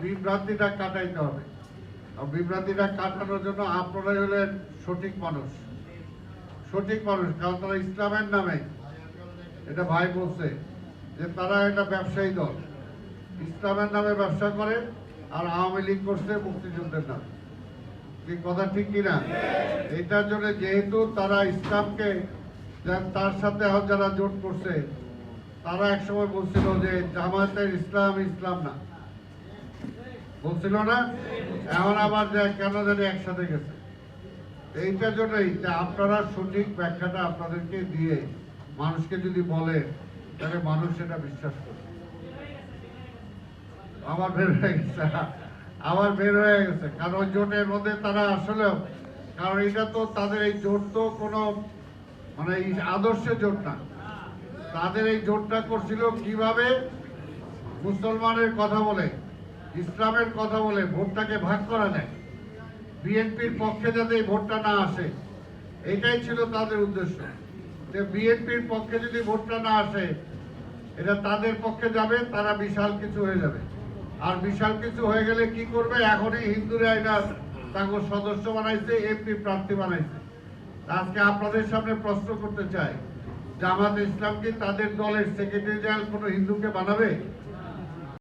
বিভ্রান্তিটা কাটাইতে হবে। বিভ্রান্তিটা কাটানোর জন্য আপনারাই হলেন সঠিক মানুষ, কারণ তারা ইসলামের নামে, এটা ভাই বলছে যে তারা একটা ব্যবসায়ী দল, ইসলামের নামে ব্যবসা করে, আর আওয়ামী লীগ করছে মুক্তিযুদ্ধের নামে। কি কথা ঠিক কিনা? এটার জন্য যেহেতু তারা ইসলামকে, তার সাথে যারা জোট করছে, তারা একসময় বলছিল যে জামায়াতের ইসলাম ইসলাম না, বলছিল না? এখন আবার কেন জানি একসাথে গেছে। এইটার জন্যই আপনারা সঠিক ব্যাখ্যাটা আপনাদেরকে দিয়ে মানুষকে যদি বলে, তাহলে মানুষ সেটা বিশ্বাস করে। আমার বের হয়ে গেছে, কারণ ওই জোটের মধ্যে তারা আসলেও, কারণ এটা তো তাদের এই জোট তো কোনো মানে আদর্শের জোট না। তাদের এই জোটটা করছিল কিভাবে মুসলমানের কথা বলে, ইসলামের কথা বলে ভোটটাকে ভাগ করা যায়, বিএনপির পক্ষে যাতে এই ভোটটা না আসে, এটাই ছিল তাদের উদ্দেশ্য। যে বিএনপির পক্ষে যদি ভোটটা না আসে, এটা তাদের পক্ষে যাবে, তারা বিশাল কিছু হয়ে যাবে। আর বিশাল কিছু হয়ে গেলে কি করবে? এখনই হিন্দুরা এটা তাকে সদস্য বানাইছে, এমপি প্রার্থী বানাইছে। আজকে আপনাদের সামনে প্রশ্ন করতে চাই, জামাত ইসলাম কি তাদের দলের সেক্রেটারি জেনারেল কোনো হিন্দুকে বানাবে?